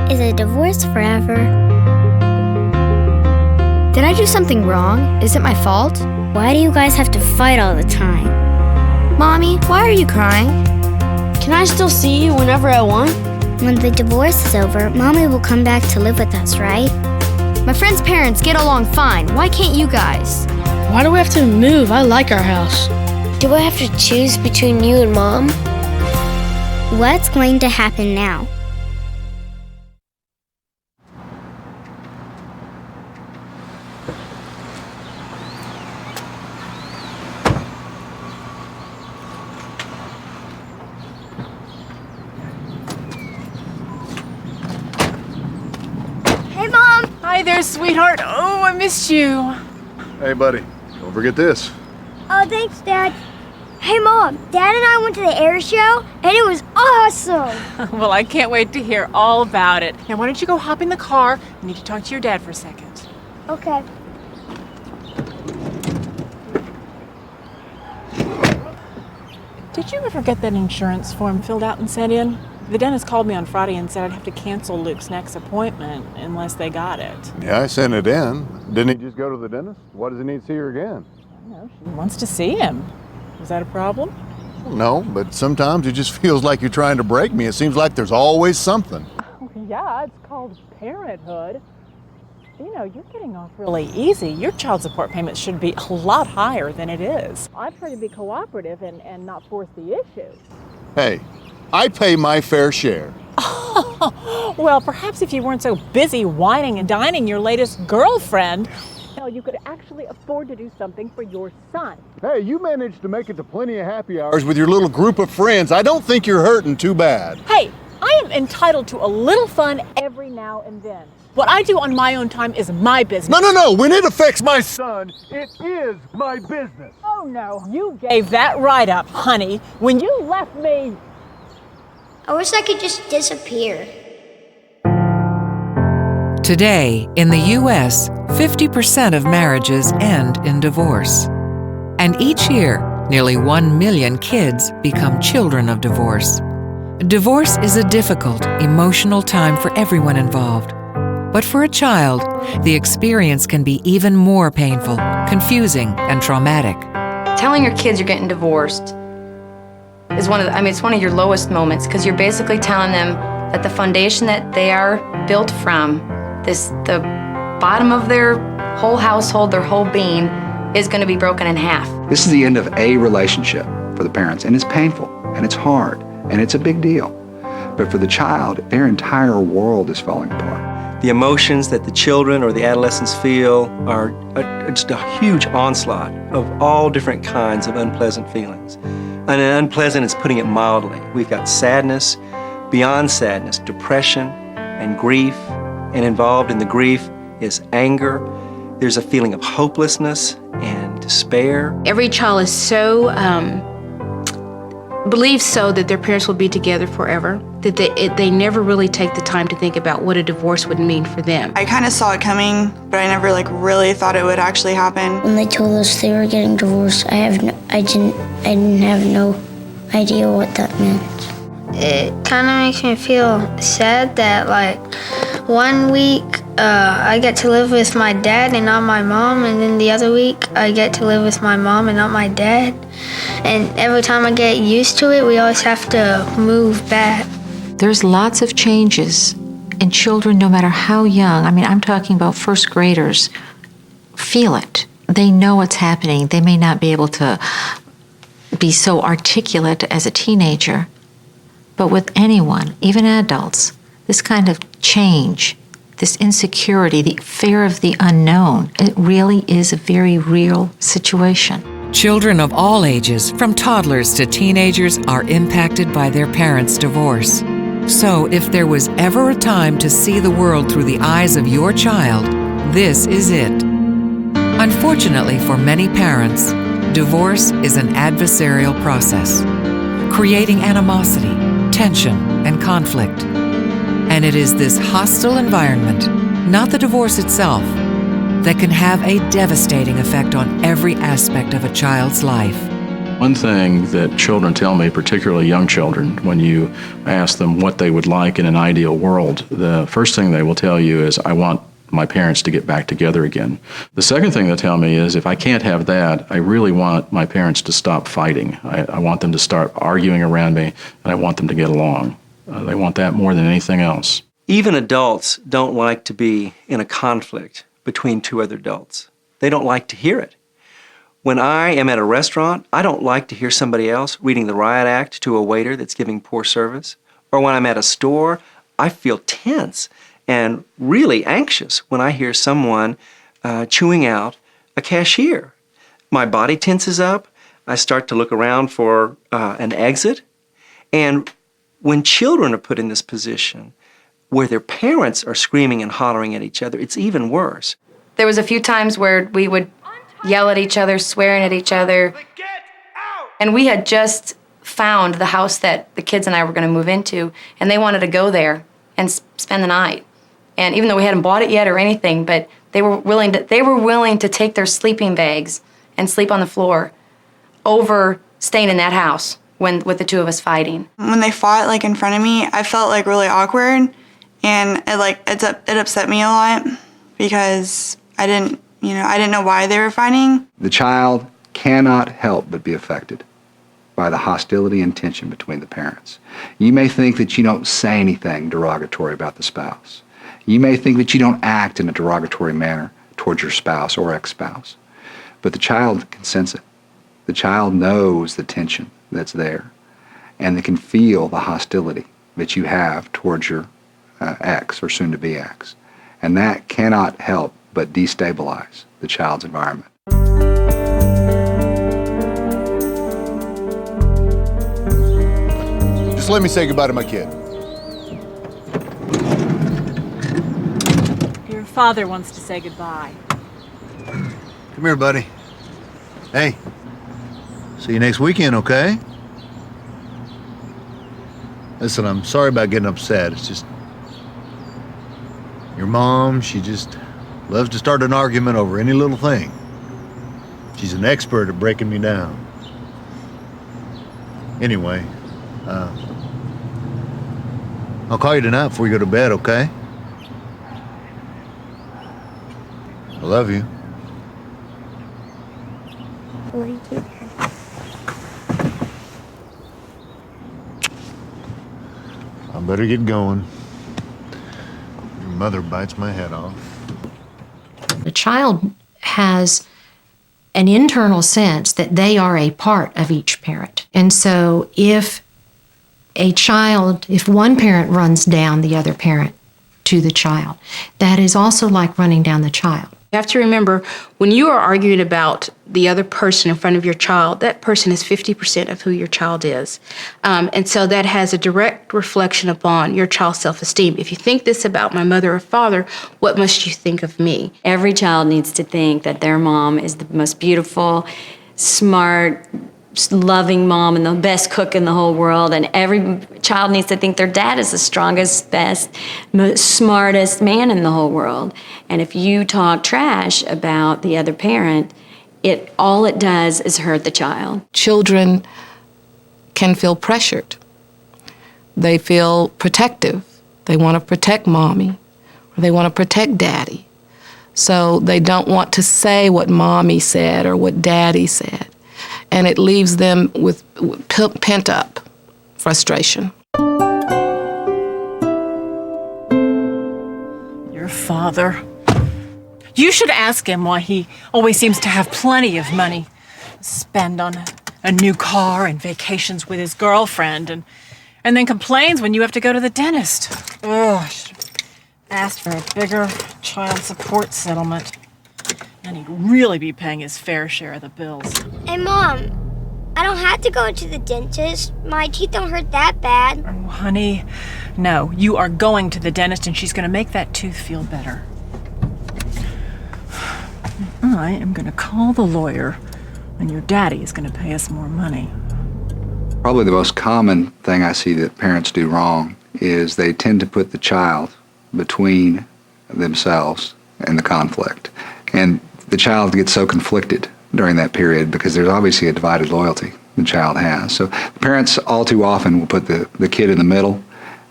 Is a divorce forever? Did I do something wrong? Is it my fault? Why do you guys have to fight all the time? Mommy, why are you crying? Can I still see you whenever I want? When the divorce is over, Mommy will come back to live with us, right? My friend's parents get along fine. Why can't you guys? Why do we have to move? I like our house. Do I have to choose between you and Mom? What's going to happen now? Hey, Mom! Hi there, sweetheart. Oh, I missed you. Hey, buddy. Don't forget this. Oh, thanks, Dad. Hey, Mom, Dad and I went to the air show, and it was awesome. Well, I can't wait to hear all about it. Now, why don't you go hop in the car? I need to talk to your dad for a second. Okay. Did you ever get that insurance form filled out and sent in? The dentist called me on Friday and said I'd have to cancel Luke's next appointment unless they got it. Yeah, I sent it in. Didn't he just go to the dentist? Why does he need to see her again? No, she wants to see him. Is that a problem? No, but sometimes it just feels like you're trying to break me. It seems like there's always something. Yeah, it's called parenthood. You know, you're getting off really easy. Your child support payments should be a lot higher than it is. I'd try to be cooperative and not force the issue. Hey, I pay my fair share. Well, perhaps if you weren't so busy whining and dining your latest girlfriend, you could actually afford to do something for your son. Hey, you managed to make it to plenty of happy hours with your little group of friends. I don't think you're hurting too bad. Hey, I am entitled to a little fun every now and then. What I do on my own time is my business. No. When it affects my son, it is my business. Oh, no. You gave that right up, honey. When you left me... I wish I could just disappear. Today, in the U.S., 50% of marriages end in divorce. And each year, nearly 1 million kids become children of divorce. Divorce is a difficult, emotional time for everyone involved. But for a child, the experience can be even more painful, confusing, and traumatic. Telling your kids you're getting divorced is it's one of your lowest moments, because you're basically telling them that the foundation that they are built from, the bottom of their whole household, their whole being, is going to be broken in half. This is the end of a relationship for the parents, and it's painful, and it's hard, and it's a big deal. But for the child, their entire world is falling apart. The emotions that the children or the adolescents feel are just a huge onslaught of all different kinds of unpleasant feelings. And unpleasant is putting it mildly. We've got sadness, beyond sadness, depression and grief, and involved in the grief is anger. There's a feeling of hopelessness and despair. Every child is so, believes so that their parents will be together forever, that they never really take the time to think about what a divorce would mean for them. I kind of saw it coming, but I never really thought it would actually happen. When they told us they were getting divorced, I didn't have no idea what that meant. It kind of makes me feel sad that, like, 1 week I get to live with my dad and not my mom, and then the other week I get to live with my mom and not my dad. And every time I get used to it, we always have to move back. There's lots of changes, and children, no matter how young, I'm talking about first graders, feel it. They know what's happening. They may not be able to be so articulate as a teenager, but with anyone, even adults, this kind of change, this insecurity, the fear of the unknown, it really is a very real situation. Children of all ages, from toddlers to teenagers, are impacted by their parents' divorce. So if there was ever a time to see the world through the eyes of your child, this is it. Unfortunately for many parents, divorce is an adversarial process, creating animosity, tension, and conflict. And it is this hostile environment, not the divorce itself, that can have a devastating effect on every aspect of a child's life. One thing that children tell me, particularly young children, when you ask them what they would like in an ideal world, the first thing they will tell you is, I want my parents to get back together again. The second thing they'll tell me is, if I can't have that, I really want my parents to stop fighting. I want them to start arguing around me, and I want them to get along. They want that more than anything else. Even adults don't like to be in a conflict between two other adults. They don't like to hear it. When I am at a restaurant, I don't like to hear somebody else reading the riot act to a waiter that's giving poor service. Or when I'm at a store, I feel tense and really anxious when I hear someone chewing out a cashier. My body tenses up. I start to look around for an exit. And when children are put in this position where their parents are screaming and hollering at each other, it's even worse. There was a few times where we would yell at each other, swearing at each other. And we had just found the house that the kids and I were going to move into, and they wanted to go there and spend the night. And even though we hadn't bought it yet or anything, but they were willing to take their sleeping bags and sleep on the floor over staying in that house with the two of us fighting. When they fought like in front of me, I felt like really awkward, and it upset me a lot because I didn't know why they were fighting. The child cannot help but be affected by the hostility and tension between the parents. You may think that you don't say anything derogatory about the spouse. You may think that you don't act in a derogatory manner towards your spouse or ex-spouse. But the child can sense it. The child knows the tension that's there, and they can feel the hostility that you have towards your ex or soon-to-be ex. And that cannot help but destabilize the child's environment. Just let me say goodbye to my kid. Your father wants to say goodbye. Come here, buddy. Hey, see you next weekend, okay? Listen, I'm sorry about getting upset. It's just, your mom, she just loves to start an argument over any little thing. She's an expert at breaking me down. Anyway, I'll call you tonight before you go to bed, okay? I love you. I better get going. Your mother bites my head off. The child has an internal sense that they are a part of each parent. And so if one parent runs down the other parent to the child, that is also like running down the child. You have to remember, when you are arguing about the other person in front of your child, that person is 50% of who your child is. And so that has a direct reflection upon your child's self-esteem. If you think this about my mother or father, what must you think of me? Every child needs to think that their mom is the most beautiful, smart, loving mom and the best cook in the whole world, and every child needs to think their dad is the strongest, best, most smartest man in the whole world. And if you talk trash about the other parent, all it does is hurt the child. Children can feel pressured. They feel protective. They want to protect mommy, or they want to protect daddy. So they don't want to say what mommy said or what daddy said. And it leaves them with pent-up frustration. Your father. You should ask him why he always seems to have plenty of money to spend on a new car and vacations with his girlfriend, and then complains when you have to go to the dentist. Oh, I should have asked for a bigger child support settlement. And he'd really be paying his fair share of the bills. Hey, Mom, I don't have to go to the dentist. My teeth don't hurt that bad. Oh, honey, no, you are going to the dentist and she's going to make that tooth feel better. I am going to call the lawyer and your daddy is going to pay us more money. Probably the most common thing I see that parents do wrong is they tend to put the child between themselves and the conflict. And the child gets so conflicted during that period because there's obviously a divided loyalty the child has. So the parents all too often will put the kid in the middle,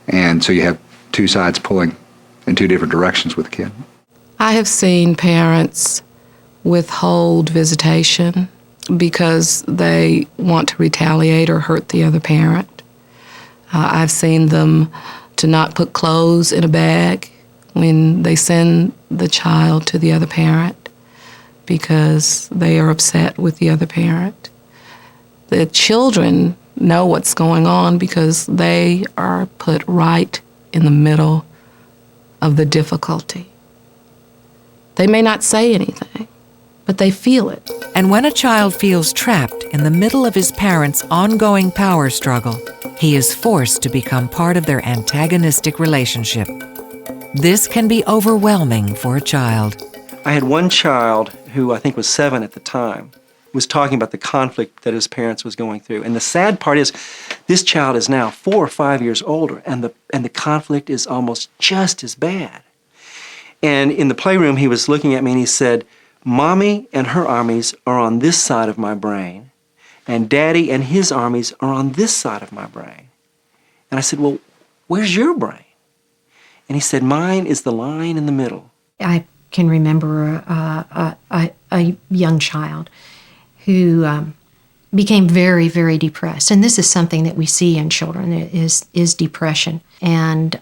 and so you have two sides pulling in two different directions with the kid. I have seen parents withhold visitation because they want to retaliate or hurt the other parent. I've seen them to not put clothes in a bag when they send the child to the other parent because they are upset with the other parent. The children know what's going on because they are put right in the middle of the difficulty. They may not say anything, but they feel it. And when a child feels trapped in the middle of his parents' ongoing power struggle, he is forced to become part of their antagonistic relationship. This can be overwhelming for a child. I had one child who I think was 7 at the time, was talking about the conflict that his parents was going through. And the sad part is, this child is now 4 or 5 years older, and the conflict is almost just as bad. And in the playroom, he was looking at me and he said, Mommy and her armies are on this side of my brain, and Daddy and his armies are on this side of my brain. And I said, well, where's your brain? And he said, mine is the line in the middle. I can remember a young child who became very, very depressed. And this is something that we see in children, is depression. And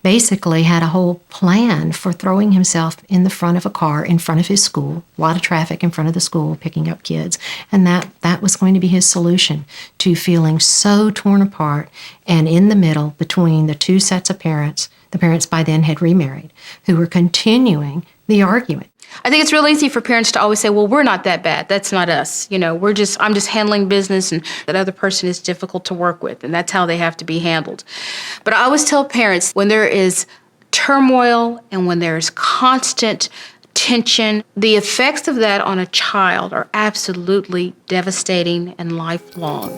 basically had a whole plan for throwing himself in the front of a car in front of his school, a lot of traffic in front of the school, picking up kids. And that was going to be his solution to feeling so torn apart and in the middle between the two sets of parents. The parents by then had remarried, who were continuing the argument. I think it's real easy for parents to always say, well, we're not that bad. That's not us. You know, I'm just handling business, and that other person is difficult to work with, and that's how they have to be handled. But I always tell parents, when there is turmoil and when there is constant tension, the effects of that on a child are absolutely devastating and lifelong.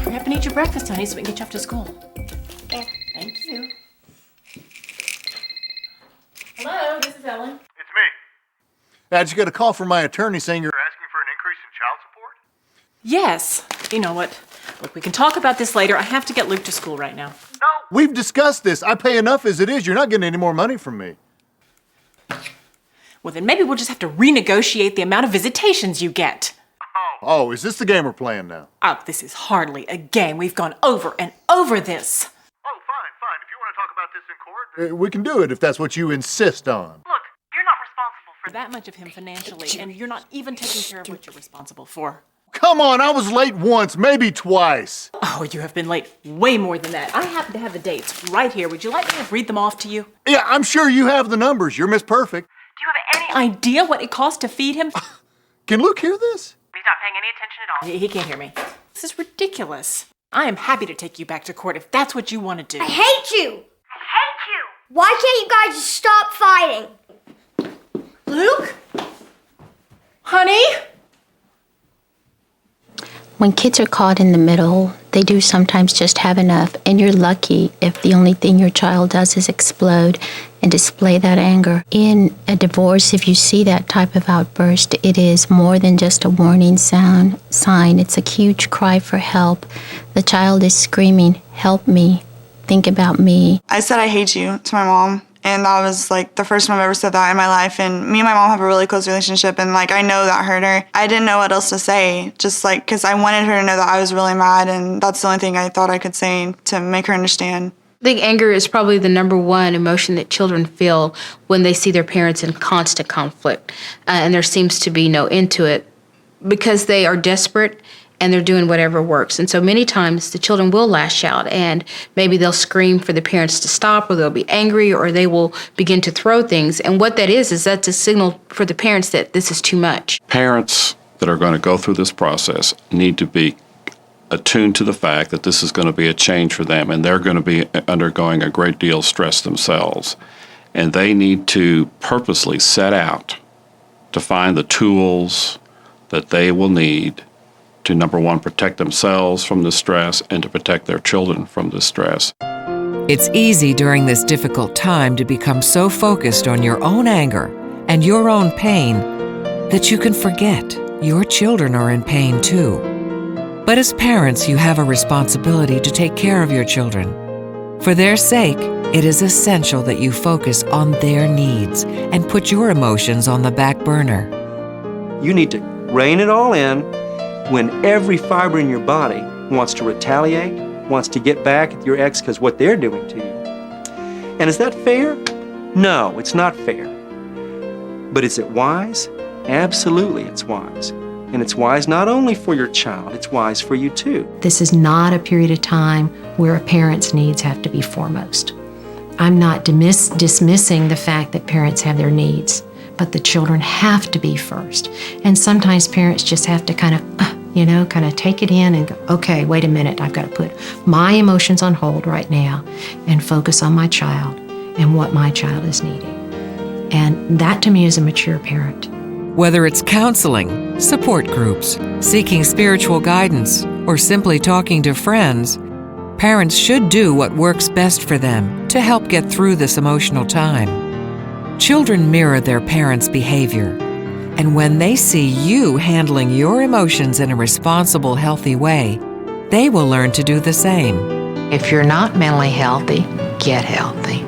Hurry up and eat your breakfast, honey, so we can get you off to school. Yeah. Thank you. Hello, this is Ellen. It's me. I just got a call from my attorney saying you're asking for an increase in child support? Yes. You know what? Look, we can talk about this later. I have to get Luke to school right now. No. We've discussed this. I pay enough as it is. You're not getting any more money from me. Well, then maybe we'll just have to renegotiate the amount of visitations you get. Oh, is this the game we're playing now? Oh, this is hardly a game. We've gone over and over this. Oh, fine. If you want to talk about this in court, we can do it if that's what you insist on. Look, you're not responsible for that much of him financially, and you're not even taking care of what you're responsible for. Come on, I was late once, maybe twice. Oh, you have been late way more than that. I happen to have the dates right here. Would you like me to read them off to you? Yeah, I'm sure you have the numbers. You're Miss Perfect. Do you have any idea what it costs to feed him? Can Luke hear this? He's not paying any attention at all. He can't hear me. This is ridiculous. I am happy to take you back to court if that's what you want to do. I hate you! I hate you! Why can't you guys just stop fighting? Luke? Honey? When kids are caught in the middle, they do sometimes just have enough, and you're lucky if the only thing your child does is explode and display that anger. In a divorce, if you see that type of outburst, it is more than just a warning sign. It's a huge cry for help. The child is screaming, "Help me, think about me." I said I hate you to my mom, and that was like the first time I've ever said that in my life. And me and my mom have a really close relationship, and like I know that hurt her. I didn't know what else to say, just like because I wanted her to know that I was really mad, and that's the only thing I thought I could say to make her understand. I think anger is probably the number one emotion that children feel when they see their parents in constant conflict, and there seems to be no end to it because they are desperate and they're doing whatever works. And so many times the children will lash out, and maybe they'll scream for the parents to stop, or they'll be angry, or they will begin to throw things. And what that is that's a signal for the parents that this is too much. Parents that are going to go through this process need to be attuned to the fact that this is going to be a change for them, and they're going to be undergoing a great deal of stress themselves. And they need to purposely set out to find the tools that they will need to, number one, protect themselves from this stress and to protect their children from this stress. It's easy during this difficult time to become so focused on your own anger and your own pain that you can forget your children are in pain too. But as parents, you have a responsibility to take care of your children. For their sake, it is essential that you focus on their needs and put your emotions on the back burner. You need to rein it all in when every fiber in your body wants to retaliate, wants to get back at your ex because what they're doing to you. And is that fair? No, it's not fair. But is it wise? Absolutely, it's wise. And it's wise not only for your child, it's wise for you too. This is not a period of time where a parent's needs have to be foremost. I'm not dismissing the fact that parents have their needs, but the children have to be first. And sometimes parents just have to kind of take it in and go, okay, wait a minute, I've got to put my emotions on hold right now and focus on my child and what my child is needing. And that to me is a mature parent. Whether it's counseling, support groups, seeking spiritual guidance, or simply talking to friends, parents should do what works best for them to help get through this emotional time. Children mirror their parents' behavior, and when they see you handling your emotions in a responsible, healthy way, they will learn to do the same. If you're not mentally healthy, get healthy.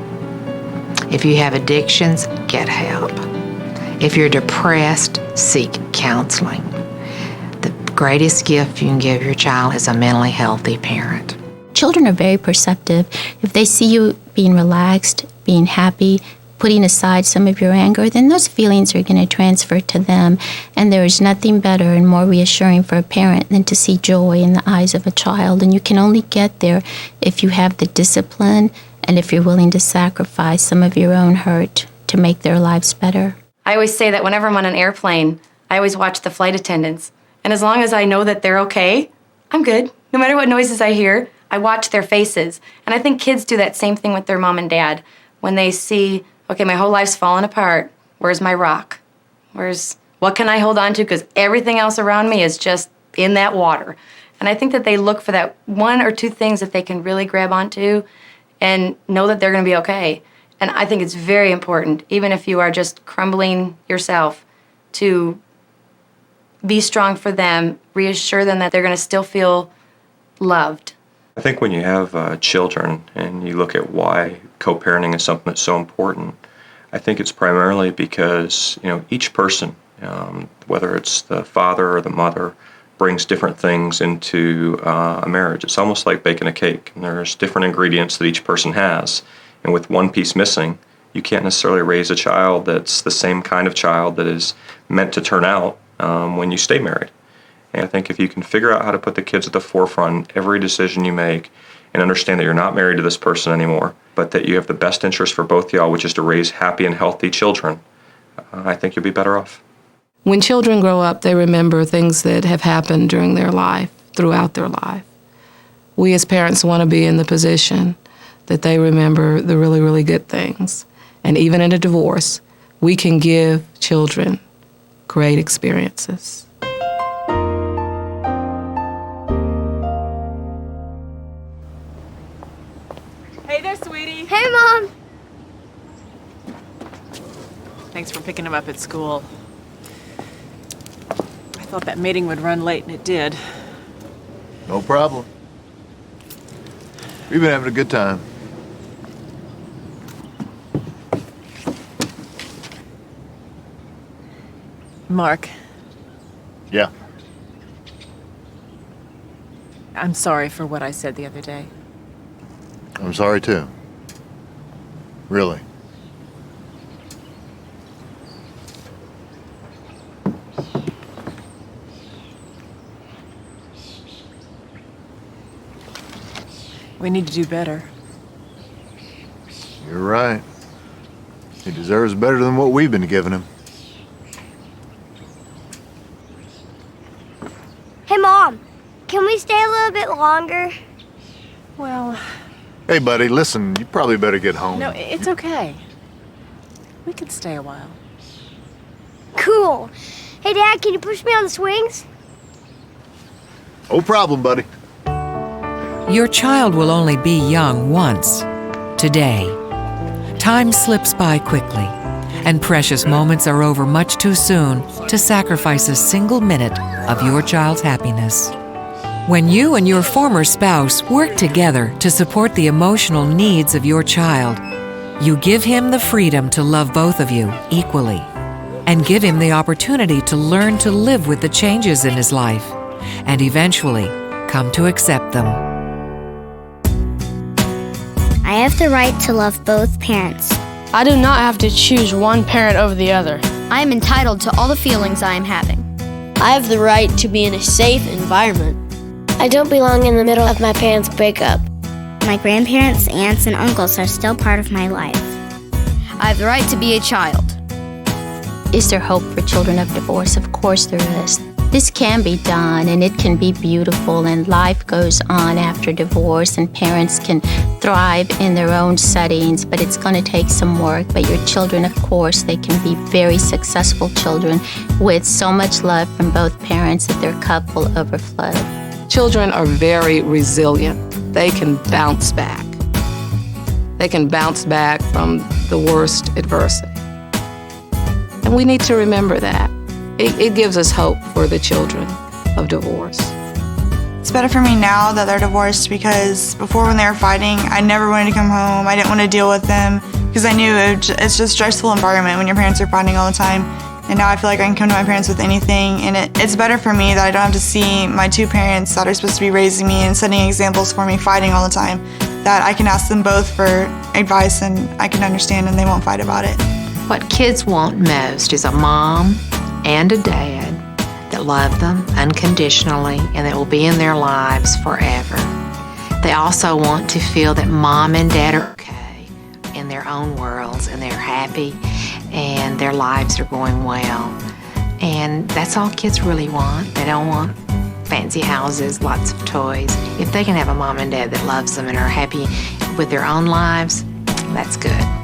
If you have addictions, get help. If you're depressed, seek counseling. The greatest gift you can give your child is a mentally healthy parent. Children are very perceptive. If they see you being relaxed, being happy, putting aside some of your anger, then those feelings are going to transfer to them. And there is nothing better and more reassuring for a parent than to see joy in the eyes of a child. And you can only get there if you have the discipline and if you're willing to sacrifice some of your own hurt to make their lives better. I always say that whenever I'm on an airplane, I always watch the flight attendants. And as long as I know that they're okay, I'm good. No matter what noises I hear, I watch their faces. And I think kids do that same thing with their mom and dad. When they see, okay, my whole life's fallen apart. Where's my rock? What can I hold on to? Because everything else around me is just in that water. And I think that they look for that one or two things that they can really grab onto and know that they're going to be okay. And I think it's very important, even if you are just crumbling yourself, to be strong for them, reassure them that they're going to still feel loved. I think when you have children and you look at why co-parenting is something that's so important, I think it's primarily because each person, whether it's the father or the mother, brings different things into a marriage. It's almost like baking a cake. And there's different ingredients that each person has. And with one piece missing, you can't necessarily raise a child that's the same kind of child that is meant to turn out when you stay married. And I think if you can figure out how to put the kids at the forefront every decision you make and understand that you're not married to this person anymore, but that you have the best interest for both y'all, which is to raise happy and healthy children, I think you'll be better off. When children grow up, they remember things that have happened during their life, throughout their life. We as parents want to be in the position that they remember the really, really good things. And even in a divorce, we can give children great experiences. Hey there, sweetie. Hey, Mom. Thanks for picking him up at school. I thought that meeting would run late, and it did. No problem. We've been having a good time. Mark. Yeah. I'm sorry for what I said the other day. I'm sorry too. Really. We need to do better. You're right. He deserves better than what we've been giving him. Hey, Mom. Can we stay a little bit longer? Well... Hey, buddy, listen, you probably better get home. No, it's okay. We can stay a while. Cool. Hey, Dad, can you push me on the swings? No problem, buddy. Your child will only be young once, today. Time slips by quickly, and precious moments are over much too soon to sacrifice a single minute of your child's happiness. When you and your former spouse work together to support the emotional needs of your child, you give him the freedom to love both of you equally and give him the opportunity to learn to live with the changes in his life and eventually come to accept them. I have the right to love both parents. I do not have to choose one parent over the other. I am entitled to all the feelings I am having. I have the right to be in a safe environment. I don't belong in the middle of my parents' breakup. My grandparents, aunts, and uncles are still part of my life. I have the right to be a child. Is there hope for children of divorce? Of course there is. This can be done, and it can be beautiful, and life goes on after divorce, and parents can thrive in their own settings, but it's going to take some work. But your children, of course, they can be very successful children with so much love from both parents that their cup will overflow. Children are very resilient. They can bounce back. They can bounce back from the worst adversity. And we need to remember that. It gives us hope for the children of divorce. It's better for me now that they're divorced, because before, when they were fighting, I never wanted to come home. I didn't want to deal with them because I knew it's just a stressful environment when your parents are fighting all the time. And now I feel like I can come to my parents with anything, and it's better for me that I don't have to see my two parents that are supposed to be raising me and setting examples for me fighting all the time, that I can ask them both for advice and I can understand and they won't fight about it. What kids want most is a mom and a dad that love them unconditionally and that will be in their lives forever. They also want to feel that mom and dad are okay in their own worlds and they're happy and their lives are going well. And that's all kids really want. They don't want fancy houses, lots of toys. If they can have a mom and dad that loves them and are happy with their own lives, that's good.